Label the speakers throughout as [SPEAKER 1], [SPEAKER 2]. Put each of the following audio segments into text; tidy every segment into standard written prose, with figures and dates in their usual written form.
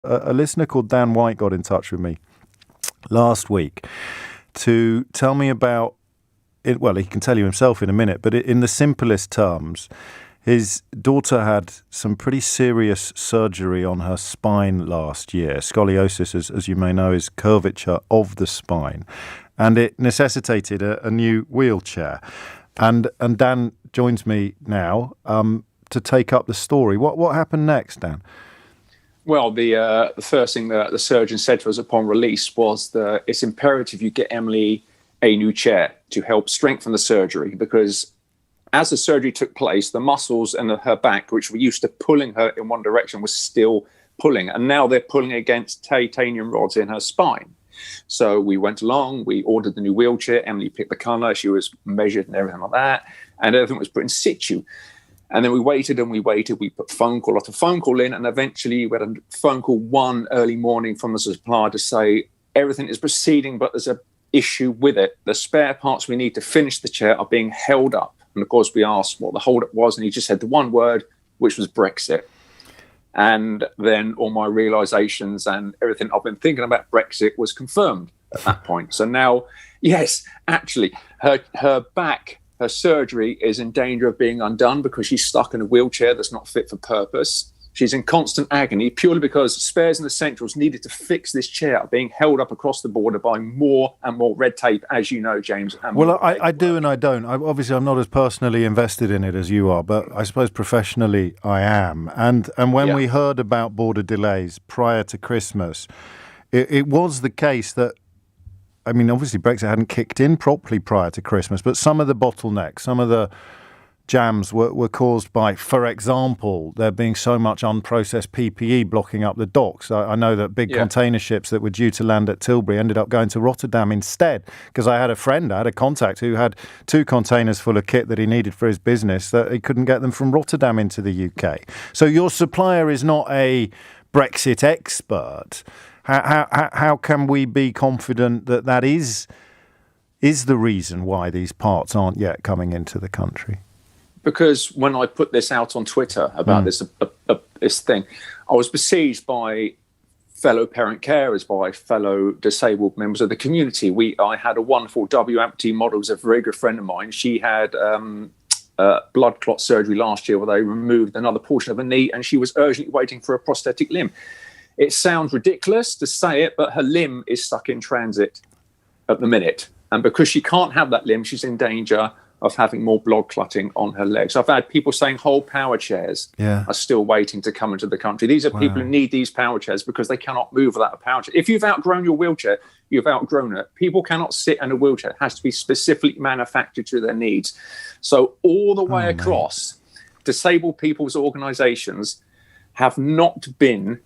[SPEAKER 1] A listener called Dan White got in touch with me last week to tell me about it. Well, he can tell you himself in a minute, but in the simplest terms, his daughter had some pretty serious surgery on her spine last year. Scoliosis, as you may know, is curvature of the spine, and it necessitated a new wheelchair. And Dan joins me now to take up the story. What happened next, Dan?
[SPEAKER 2] Well, the first thing that the surgeon said to us upon release was that it's imperative you get Emily a new chair to help strengthen the surgery, because as the surgery took place, the muscles in her back, which were used to pulling her in one direction, was still pulling. And now they're pulling against titanium rods in her spine. So we went along, we ordered the new wheelchair. Emily picked the colour, she was measured and everything like that. And everything was put in situ. And then we waited and we waited. We put after phone call in, and eventually we had a phone call one early morning from the supplier to say everything is proceeding, but there's a issue with it. The spare parts we need to finish the chair are being held up. And of course, we asked what the hold-up was, and he just said the one word, which was Brexit. And then all my realisations and everything I've been thinking about Brexit was confirmed at that point. So now, yes, actually, her back, her surgery is in danger of being undone because she's stuck in a wheelchair that's not fit for purpose. She's in constant agony purely because spares and essentials needed to fix this chair are being held up across the border by more and more red tape, as you know, James.
[SPEAKER 1] Well, I do and I don't. Obviously, I'm not as personally invested in it as you are, but I suppose professionally I am. And when we heard about border delays prior to Christmas, it was the case that, I mean, obviously Brexit hadn't kicked in properly prior to Christmas, but some of the bottlenecks, some of the jams were caused by, for example, there being so much unprocessed PPE blocking up the docks. I know that big container ships that were due to land at Tilbury ended up going to Rotterdam instead, because I had a contact who had 2 containers full of kit that he needed for his business that he couldn't get them from Rotterdam into the UK. So your supplier is not a Brexit expert. How can we be confident that is the reason why these parts aren't yet coming into the country?
[SPEAKER 2] Because when I put this out on Twitter about this thing, I was besieged by fellow parent carers, by fellow disabled members of the community. I had a wonderful amputee model, who's a very good friend of mine. She had blood clot surgery last year where they removed another portion of her knee, and she was urgently waiting for a prosthetic limb. It sounds ridiculous to say it, but her limb is stuck in transit at the minute. And because she can't have that limb, she's in danger of having more blood clotting on her legs. I've had people saying whole power chairs are still waiting to come into the country. These are people who need these power chairs because they cannot move without a power chair. If you've outgrown your wheelchair, you've outgrown it. People cannot sit in a wheelchair. It has to be specifically manufactured to their needs. So all the way across, disabled people's organisations have not been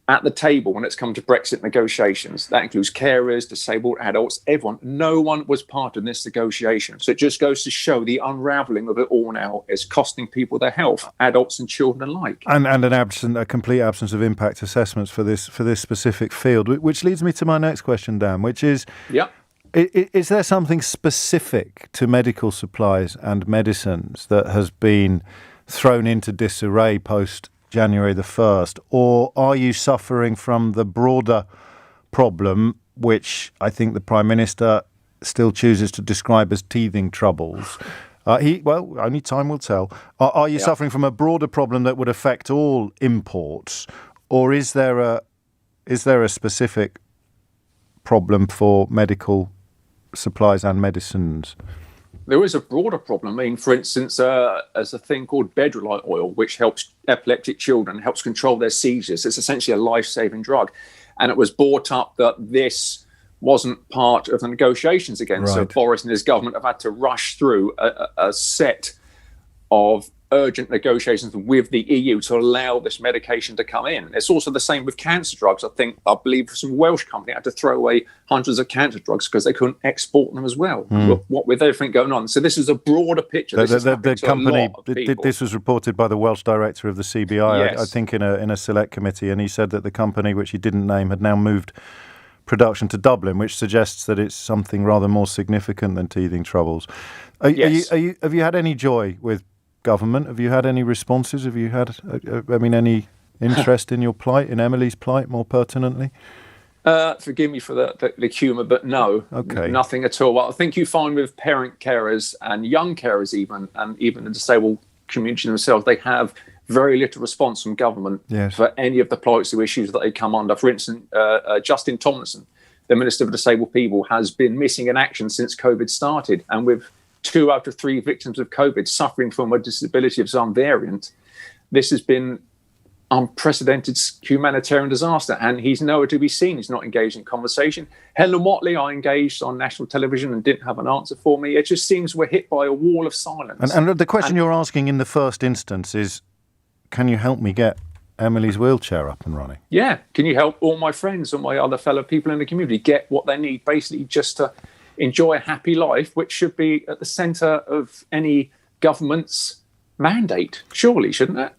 [SPEAKER 2] at the table when it's come to Brexit negotiations. That includes carers, disabled adults, everyone. No one was part of this negotiation. So it just goes to show the unravelling of it all now is costing people their health, adults and children alike.
[SPEAKER 1] And a complete absence of impact assessments for this specific field, which leads me to my next question, Dan, which is, is there something specific to medical supplies and medicines that has been thrown into disarray post January the 1st, or are you suffering from the broader problem, which I think the Prime Minister still chooses to describe as teething troubles? Only time will tell. Are you suffering from a broader problem that would affect all imports, or is there a specific problem for medical supplies and medicines?
[SPEAKER 2] There is a broader problem. I mean, for instance, there's a thing called bedrolite oil, which helps epileptic children, helps control their seizures. It's essentially a life-saving drug. And it was brought up that this wasn't part of the negotiations again. Right. So Boris and his government have had to rush through a set of urgent negotiations with the EU to allow this medication to come in. It's also the same with cancer drugs. I believe some Welsh company had to throw away hundreds of cancer drugs because they couldn't export them as well. What with everything going on. So this is a broader picture.
[SPEAKER 1] The company, this was reported by the Welsh director of the CBI, I think in a select committee, and he said that the company, which he didn't name, had now moved production to Dublin, which suggests that it's something rather more significant than teething troubles. Have you had any joy with government? Have you had any responses? Have you had, any interest in your plight, in Emily's plight, more pertinently?
[SPEAKER 2] Forgive me for the humour, but no,
[SPEAKER 1] Okay.
[SPEAKER 2] Nothing at all. Well, I think you find with parent carers and young carers even the disabled community themselves, they have very little response from government for any of the plights or issues that they come under. For instance, Justin Tomlinson, the Minister for Disabled People, has been missing in action since COVID started. And with 2 out of 3 victims of COVID suffering from a disability of some variant, this has been unprecedented humanitarian disaster, and he's nowhere to be seen. He's not engaged in conversation. Helen Whatley, I engaged on national television and didn't have an answer for me. It just seems we're hit by a wall of silence.
[SPEAKER 1] And the question you're asking in the first instance is, can you help me get Emily's wheelchair up and running?
[SPEAKER 2] Yeah. Can you help all my friends or my other fellow people in the community get what they need, basically just to enjoy a happy life, which should be at the centre of any government's mandate, surely, shouldn't it?